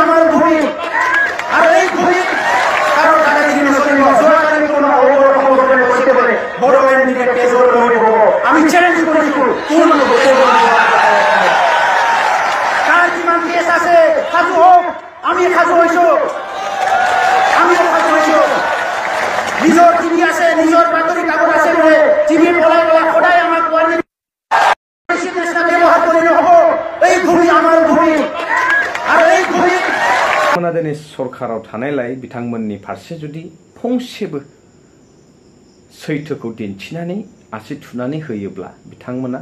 আমার ভূমি আর এই ভূমি কারণ সরকারি কোনো অবৈধ করতে পারে বড় এমডিকে কেস করতে হবে আমি চ্যালেঞ্জ করি কোন কার কিমান কেস আছে খাজু হোক আমি খাজু হইছো আমিও খাজু হইছো নিজের টিভি আছে নিজের বাতরি কাগজ আছে বলে টিভি বলা বলা খোদাই আমার কোয়ালিটি ব্যবহার করে হব এই ভূমি আমার ভূমি আর এই ভূমি दिनै सरकाराव थानायलाय बिथांमोननि फारसे जुदि फंसेबो सैथोखौ दिन्थिनानै आसि थुनानै होयोब्ला बिथांमोना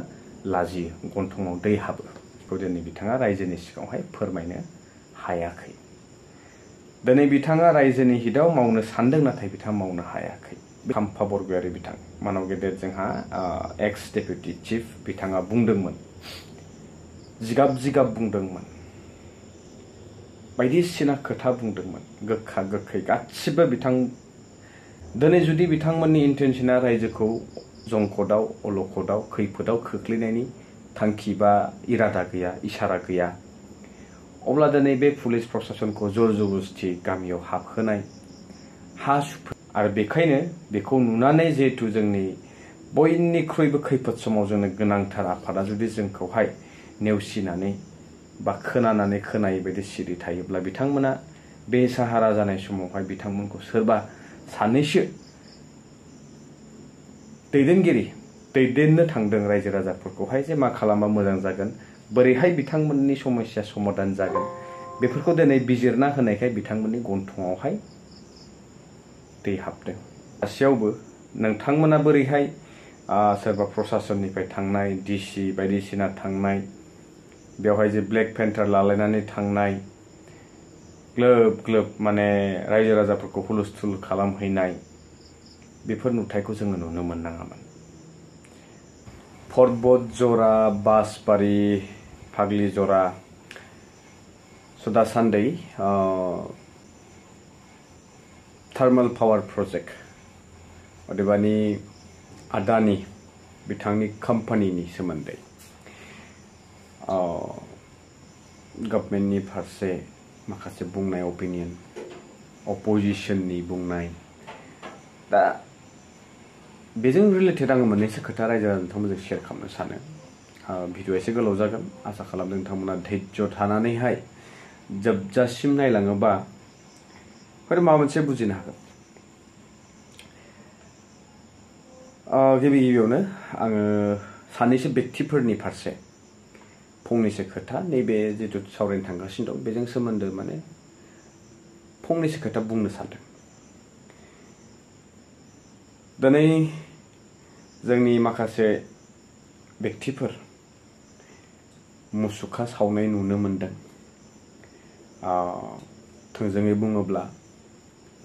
लाजियो गन्थङाव दै हाबो बेखौ दिनै बिथाङा रायजोनि सिगाङावहाय फोरमायनो हायाखै दिनै बिथाङा रायजोनि हितआव मावनो सानदों नाथाय बिथाङा मावनो हायाखै खाम्फा बरगयारि बिथां मानव गेदेर जोंहा एक्स डेपुटि चिफ बिथाङा बुंदोंमोन जिगाब जिगाब बुंदोंमोन बायदिसिना खोथा बुंदोंमोन गोखा गोखै गासिबो बिथां दिनै जुदि बिथांमोननि इन्टेन्सना रायजोखौ जंकटआव अलखदाव खैफोदाव खोख्लैनायनि थांखि बा इरादा गैया इसारा गैया अब्ला दिनै बे पुलिस प्रशासनखौ जर जबरदस्ति गामियाव हाबहोनाय हा आरो बेखायनो बेखौ नुनानै जिहेतु जोंनि बयनिख्रुइबो खैफोद समाव जोंनो गोनांथार आफादा जुदि जोंखौहाय नेवसिनानै बा खोनानानै खोनायै बायदि सिरि थायोब्ला बिथांमोना बे साहारा जानाय समावहाय बिथांमोनखौ सोरबा सानैसो दैदेनगिरि दैदेननो थांदों रायजो राजाफोरखौहाय जे मा खालामबा मोजां जागोन बोरैहाय बिथांमोननि समस्या समाधान जागोन बेफोरखौ दिनै बिजिरना होनायखाय बिथांमोननि गन्थङावहाय दै हाबदों गासैयावबो नोंथांमोना बोरैहाय सोरबा प्रशासननिफ्राय थांनाय डिसि बायदिसिना थांनाय बेवहाय जे ब्लेक पेन्टार लालायनानै थांनाय ग्लोब ग्लोब माने रायजो राजाफोरखौ हुलुस्थुल खालामहैनाय बेफोर नुथायखौ जोङो नुनो मोननाङामोन पर्बत जरा बासबारि फाग्लि जरा स' दासान्दै थार्मेल पावार प्रजेक्ट अदेबानि आदानि बिथांनि कम्पानिनि सोमोन्दै गभर्नमेन्टनि फारसे माखासे बुंनाय अपिनियन अपोजिशननि बुंनाय दा बेजों रिलेटेड आङो मोननैसो खोथा रायजो नोंथांमोनजों शेयार खालामनो सानो भिडिअ एसे गोलाव जागोन आसा खालामदों नोंथांमोना धैर्य थानानैहाय जोबजासिम नायलाङोबा हयथ' माबा मोनसे बुजिनो हागोन गिबि गिबियावनो आङो सानैसो व्यक्तिफोरनि फारसे फंनैसो खोथा नैबे जिथु सावरायनो थांगासिनो दं बेजों सोमोन्दो माने फंनैसो खोथा बुंनो सानदों दिनै जोंनि माखासे व्यक्तिफोर मुसुखा सावनाय नुनो मोनदों थोंजोङै बुङोब्ला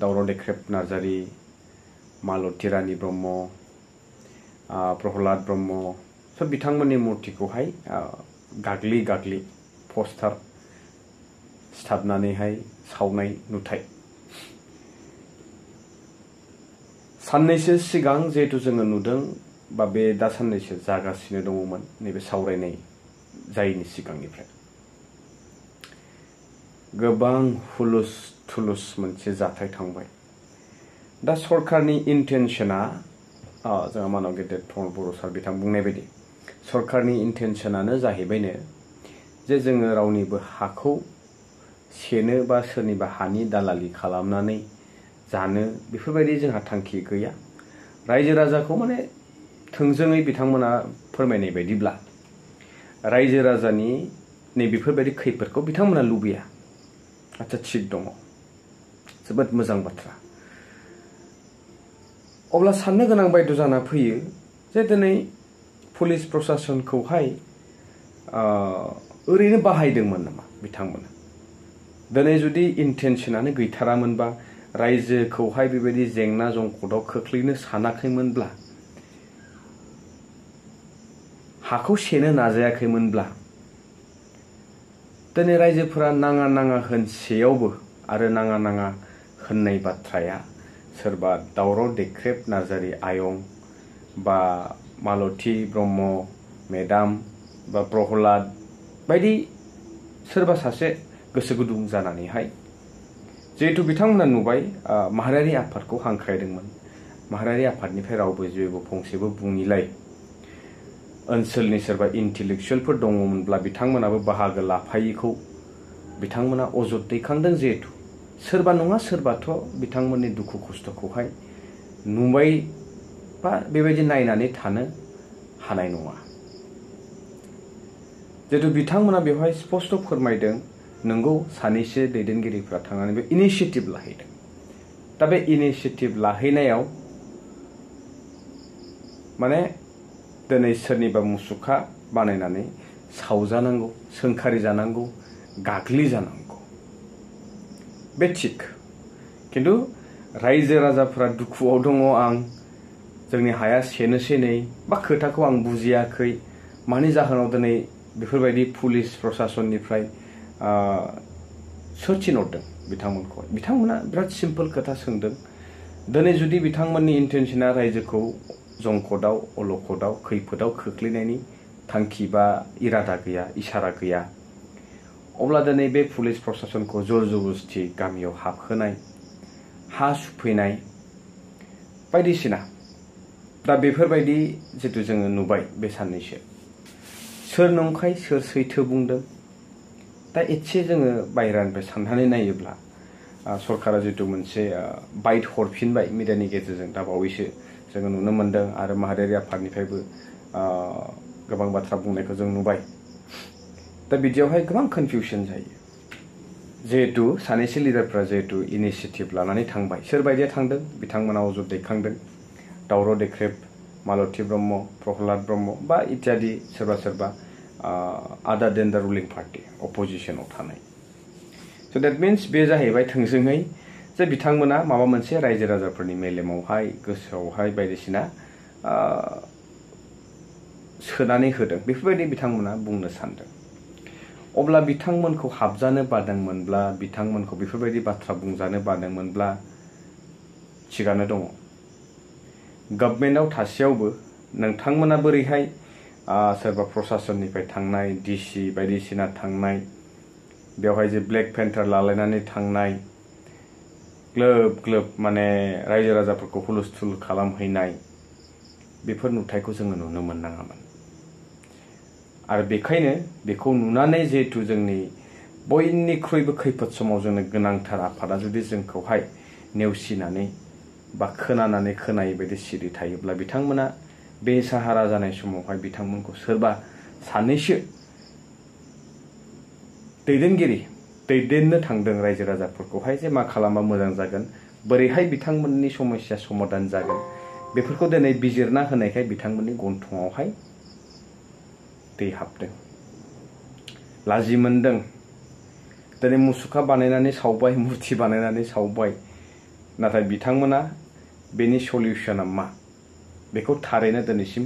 दावराव देख्रेब नार्जारि मालती रानी ब्रह्म प्रहलाद ब्रह्म सब बिथांमोननि मुर्तिखौहाय गाग्लि गाग्लि पोस्टार सिथाबनानैहाय सावनाय नुथाय साननैसो सिगां जिहेतु जोङो नुदों बा बे दा साननैसो जागासिनो दङमोन नैबे सावरायनाय जायैनि सिगांनिफ्राय गोबां हुलुस थुलुस मोनसे जाथाय थांबाय दा सरकारनि इन्टेन्सना जोंहा मानव गेदेर प्रमद बर' सार बिथां बुंनाय बायदि सरकारनि इन्टेन्सनानो जाहैबायनो जे जोङो रावनिबो हाखौ सेनो बा सोरनिबा हानि दालालि खालामनानै जानो बेफोरबायदि जोंहा थांखि गैया रायजो राजाखौ माने थोंजोङै बिथांमोना फोरमायनाय बायदिब्ला रायजो राजानि नै बेफोरबायदि खैफोदखौ बिथांमोना लुबैया आच्छा थिग दङ जोबोद मोजां बाथ्रा अब्ला साननो गोनां बायद' जाना फैयो जे दिनै पुलिस प्रशासनखौहाय ओरैनो बाहायदोंमोन नामा बिथांमोना दिनै जुदि इन्टेन्सनानो गैथारामोनबा रायजोखौहाय बेबायदि जेंना जंकटआव खोख्लैनो सानाखैमोनब्ला हाखौ सेनो नाजायाखैमोनब्ला दिनै रायजोफोरा नाङा नाङा होनसेयावबो आरो नाङा नाङा होननाय बाथ्राया सोरबा दावराव देख्रेब नार्जारि आयं बा मालती ब्रह्म मेडाम बा प्रहलाद बायदि सोरबा सासे गोसो गुदुं जानानैहाय जिहेतु बिथांमोना नुबाय माहारियारि आफादखौ हांख्रायदोंमोन माहारियारि आफादनिफ्राय रावबो जेबो फंसेबो बुङिलाय ओनसोलनि सोरबा इन्टेलेक्चुवेलफोर दङमोनब्ला बिथांमोनाबो बाहागो लाफायिखौ बिथांमोना अजद दैखांदों जिहेतु सोरबा नङा सोरबाथ' बिथांमोननि दुखु खस्थ'खौहाय नुबाय बा बेबायदि नायनानै थानो हानाय नङा जिहेतु बिथांमोना बेवहाय स्पष्ट फोरमायदों नंगौ सानैसो दैदेनगिरिफ्रा थांनानै बे इनिशिएटिभ लाहैदों दा बे इनिशिएटिभ लाहैनायाव माने दिनै सोरनिबा मुसुखा बानायनानै सावजानांगौ सोंखारि जानांगौ गाग्लि जानांगौ बे थिक खिन्थु रायजो राजाफ्रा दुखुआव दङ आं जोंनि हाया सेनोसै नै बा खोथाखौ आं बुजियाखै मानि जाहोनाव दिनै बेफोरबायदि पुलिस प्रशासननिफ्राय सोर थिनहरदों बिथांमोनखौ बिथांमोना बिराद सिम्पल खोथा सोंदों दिनै जुदि बिथांमोननि इन्टेनसना रायजोखौ जंखदाव अलखदाव खैफोदाव खोख्लैनायनि थांखि बा इरादा गैया इसारा गैया अब्ला दिनै बे पुलिस प्रशासनखौ जर जबरदस्ति गामियाव हाबहोनाय हा सुफैनाय बायदिसिना दा बेफोरबायदि जितु जोङो नुबाय बे साननैसो सोर नंखाय सोर सैथो बुंदों दा एसे जोङो बायहेरानिफ्राय साननानै नायोब्ला सरकारा जितु मोनसे बाइट हरफिनबाय मिडियानि गेजेरजों दा बावैसो जोङो नुनो मोन्दों आरो माहारियारि आफादनिफ्रायबो गोबां बाथ्रा बुंनायखौ जों नुबाय दा बिदियावहाय गोबां कनफिउसन जायो जिहेतु सानैसो लिडारफ्रा जिहेतु इनिशिएटिभ लानानै थांबाय सोरबायदिया थांदों बिथांमोना अजद दैखांदों दावराव देख्रेब मालती ब्रह्म प्रहलाद ब्रह्म बा इत्यादि सोरबा आदार देन दा रुलिं पार्टी अपोजिशनाव थानाय स' देट मिन्स बे जाहैबाय थोंजोङै जे बिथांमोना माबा मोनसे रायजो राजाफोरनि मेलेमावहाय गोसोआवहाय बायदिसिना सोनानै होदों बेफोरबायदि बिथांमोना बुंनो सानदों अब्ला बिथांमोनखौ हाबजानो बादोंमोनब्ला बिथांमोनखौ बेफोरबायदि बाथ्रा बुंजानो बादोंमोनब्ला थिगानो दङ गभर्नमेन्टआव थासेयावबो नोंथांमोना बोरैहाय सोरबा प्रशासननिफ्राय थांनाय डिसि बायदिसिना थांनाय बेवहाय जे ब्लेक पेन्टार लालायनानै थांनाय ग्लोब ग्लोब माने रायजो राजाफोरखौ हुलुस्थुल खालामहैनाय बेफोर नुथायखौ जोङो नुनो मोननाङामोन आरो बेखायनो बेखौ नुनानै जिहेतु जोंनि बयनिख्रुइबो खैफोद समाव जोंनो गोनांथार आफादा जुदि जोंखौहाय नेवसिनानै बा खोनानानै खोनायै बायदि सिरि थायोब्ला बिथांमोना बे साहारा जानाय समावहाय बिथांमोनखौ सोरबा सानैसो दैदेननो थांदों रायजो राजाफोरखौहाय जे मा खालामबा मोजां जागोन बोरैहाय बिथांमोननि समस्या समाधान जागोन बेफोरखौ दिनै बिजिरना होनायखाय बिथांमोननि गन्थङावहाय दै हाबदों लाजि मोनदों दिनै मुसुखा बानायनानै सावबाय मुर्ति बानायनानै सावबाय नाथाय बिथांमोना बेनि सलिउसना मा बेखौ थारैनो दिनैसिम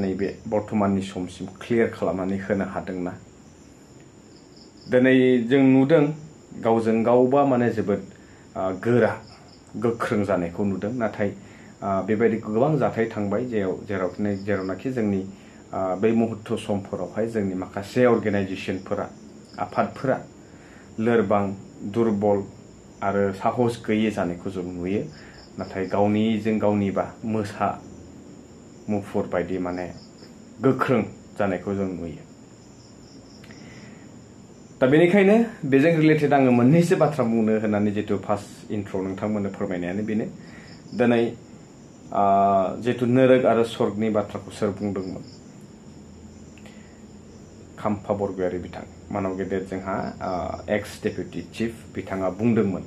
नैबे बर्तमाननि समसिम क्लियार खालामनानै होनो हादोंना दिनै जों नुदों गावजों गावबा माने जोबोद गोरा गोख्रों जानायखौ नुदों नाथाय बेबायदि गोबां जाथाय थांबाय जेरावनाखि जोंनि बै मुहूर्त समफोरावहाय जोंनि माखासे अर्गेनाइजेशनफोरा आफादफोरा लोरबां दुरबल आरो साहस गैयै जानायखौ जों नुयो नाथाय गावनिजों गावनिबा मोसा मुफुर बायदि माने गोख्रों जानायखौ जों नुयो दा बेनिखायनो बेजों रिलेटेड आङो मोननैसो बाथ्रा बुंनो होननानै जितु फार्स्ट इन्ट्र' नोंथांमोननो फोरमायनायानो बेनो दिनै जितु नोरोग आरो स्वर्गनि बाथ्राखौ सोर बुंदोंमोन खाम्फा बरगयारी बिथां मानाव गेदेर जोंहा एक्स डेपुटि चिफ बिथाङा बुंदोंमोन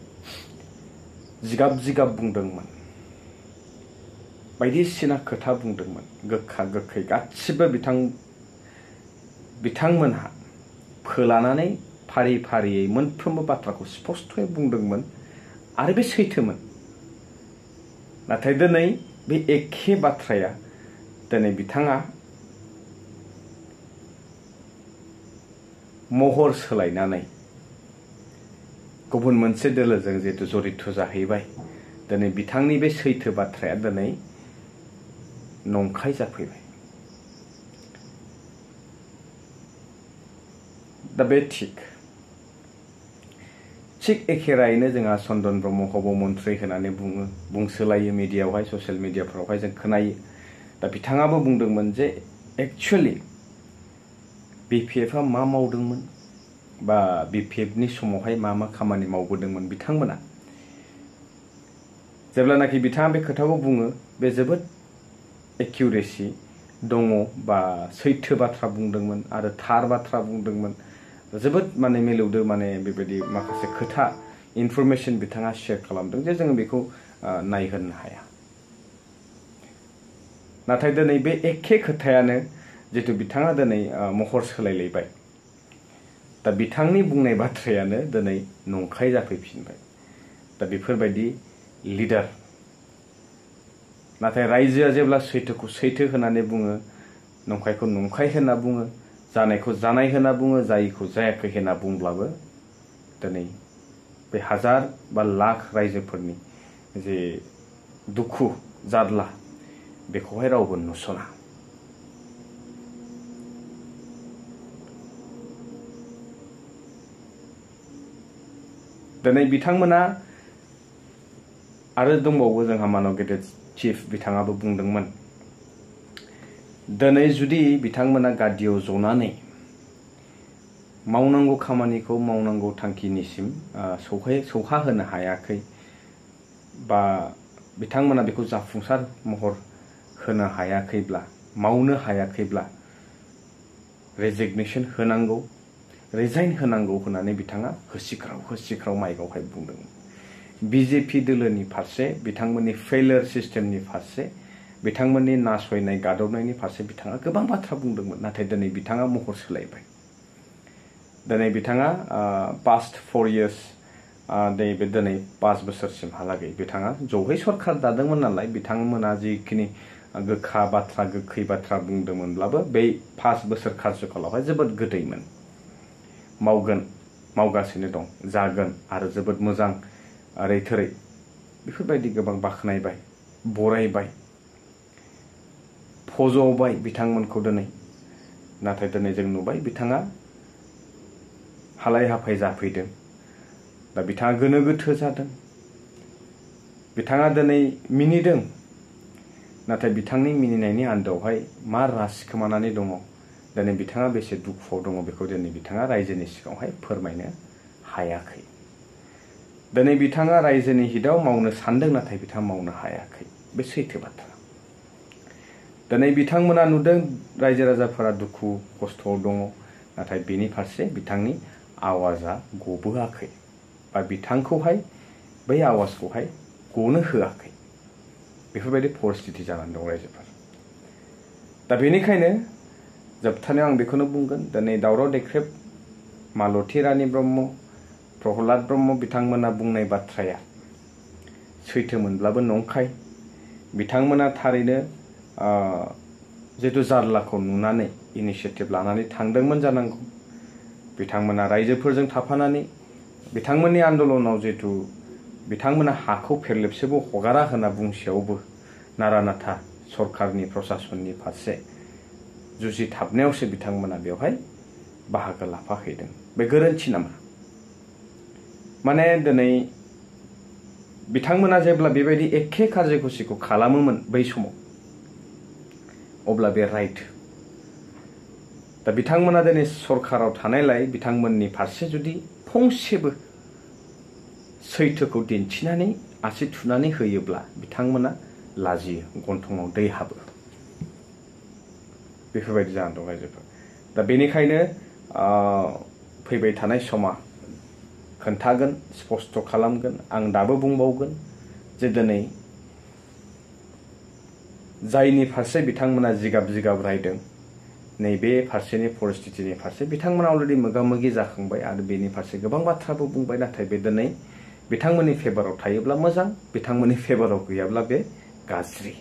जिगाब बुंदोंमोन बायदिसिना खोथा बुंदोंमोन गोखा गोखै गासिबो बिथांमोनहा फोलानानै फारि फारियै मोनफ्रोमबो बाथ्राखौ स्पष्टयै बुंदोंमोन आरो बे सैथोमोन नाथाय दिनै बे एखे बाथ्राया दिनै बिथाङा महर सोलायनानै गुबुन मोनसे दोलोजों जिहेतु जरित जाहैबाय दिनै बिथांनि बे सैथो बाथ्राया दिनै नंखाय जाफैबाय दा बे थिक थिग एखे रायैनो जोंहा चन्दन ब्रह्म हब मन्थ्रि होननानै बुंसोलायो मिडियायावहाय ससियेल मिडियाफ्रावहाय जों खोनायो दा बिथाङाबो बुंदोंमोन जे एक्चुअली BPF आ मा मावदोंमोन बा BPF नि समावहाय मा खामानि मावबोदोंमोन बिथांमोना जेब्लानाखि बिथाङा बे खोथाखौ बुङो बे जोबोद एक्युरेसि दङ बा सैथो बाथ्रा बुंदोंमोन आरो थार बाथ्रा बुंदोंमोन जोबोद माने मिलौदो माने बेबायदि माखासे खोथा इनफरमेसन बिथाङा शेयार खालामदों जे जोङो बेखौ नायहोनो हाया नाथाय दिनै बे एखे खोथायानो जितु बिथाङा दिनै महर सोलायलायबाय दा बिथांनि बुंनाय बाथ्रायानो दिनै नंखाय जाफैफिनबाय दा बेफोरबायदि लिडार नाथाय रायजोआ जेब्ला सैथोखौ सैथो होननानै बुङो नंखायखौ नंखाय होनना बुङो जानायखौ जानाय होनना बुङो जायिखौ जायाखै होनना बुंब्लाबो दिनै बे हाजार बा लाख रायजोफोरनि जे दुखु जारला बेखौहाय रावबो नुसना दिनै बिथांमोना आरो दंबावो जोंहा मानव गेदेर चिफ बिथाङाबो बुंदोंमोन दिनै जुदि बिथांमोना गादियाव जनानै मावनांगौ खामानिखौ मावनांगौ थांखिनिसिम सौहा होनो हायाखै बा बिथांमोना बेखौ जाफुंसार महर होनो हायाखैब्ला मावनो हायाखैब्ला रेजिगनेसन होनांगौ रिजाइन होनांगौ होननानै बिथाङा होसिख्राव माइकआवहाय बुंदोंमोन बिजेपि दोलोनि फारसे बिथांमोननि फेलियर सिस्टेमनि फारसे बिथांमोननि नासयनाय गादबनायनि फारसे बिथाङा गोबां बाथ्रा बुंदोंमोन नाथाय दिनै बिथाङा महर सोलायबाय दिनै बिथाङा पास्ट 4 years दिनै 5 बोसोरसिमहालागै बिथाङा जयै सरखार दादोंमोन नालाय बिथांमोना जिखिनि गोखा बाथ्रा गोखै बाथ्रा बुंदोंमोनब्लाबो बे 5 बोसोर कार्यकालावहाय जोबोद गोदैमोन मावगासिनो दं जागोन आरो जोबोद मोजां रैथोरै बेफोरबायदि गोबां बाख्नायबाय बरायबाय फज'बाय बिथांमोनखौ दिनै नाथाय दिनै जों नुबाय बिथाङा हालाय हाफाय जाफैदों दा बिथाङा गोनो गोथो जादों बिथाङा दिनै मिनिदों नाथाय बिथांनि मिनिनायनि आन्दोआवहाय मा राज खोमानानै दङ दिनै बिथाङा बेसे दुखुआव दङ बेखौ दिनै बिथाङा रायजोनि सिगाङावहाय फोरमायनो हायाखै दिनै बिथाङा रायजोनि हितआव मावनो सानदों नाथाय बिथाङा मावनो हायाखै बे सैथो बाथ्रा दिनै बिथांमोना नुदों रायजो राजाफोरा दुखु खस्थ'आव दङ नाथाय बेनि फारसे बिथांनि आवाजा गबोआखै बा बिथांखौहाय बै आवाजखौहाय गनो होआखै बेफोरबायदि परिस्थिति जानानै दं रायजोफोर दा बेनिखायनो जोबथारनायाव आं बेखौनो बुंगोन दिनै दावराव देख्रेब मालती रानी ब्रह्म प्रहलाद ब्रह्म बिथांमोना बुंनाय बाथ्राया सैथोमोनब्लाबो नंखाय बिथांमोना थारैनो जितु जारलाखौ नुनानै इनिशिएटिभ लानानै थांदोंमोन जानांगौ बिथांमोना रायजोफोरजों थाफानानै बिथांमोननि आन्दलनाव जितु बिथांमोना हाखौ फेरलेबसेबो हगारा होनना बुंसेयावबो नारा-नाथा सरकारनि प्रशासननि फारसे जुजिथाबनायावसो बिथांमोना बेवहाय बाहागो लाफाहैदों बे गोरोन्थि नामा माने दिनै बिथांमोना जेब्ला बेबायदि एखे कार्यकुसिखौ खालामोमोन बै समाव अब्ला बे राइट दा बिथांमोना दिनै सरकाराव थानायलाय बिथांमोननि फारसे जुदि फंसेबो सैथोखौ दिन्थिनानै आसि थुनानै होयोब्ला बिथांमोना लाजियो गन्थङाव दै हाबो बेफोरबायदि जानानै दं रायजोफोर दा बेनिखायनो फैबाय थानाय समा खोन्थागोन स्पष्ट खालामगोन आं दाबो बुंबावगोन जे दिनै जायनि फारसे बिथांमोना जिगाब रायदों नैबे फारसेनि परिस्थितिनि फारसे बिथांमोना अलरेडि मोगा-मोगि जाखांबाय आरो बेनि फारसे गोबां बाथ्राबो बुंबाय नाथाय बे दिनै बिथांमोननि फेभाराव थायोब्ला मोजां बिथांमोननि फेभाराव गैयाब्ला बे गाज्रि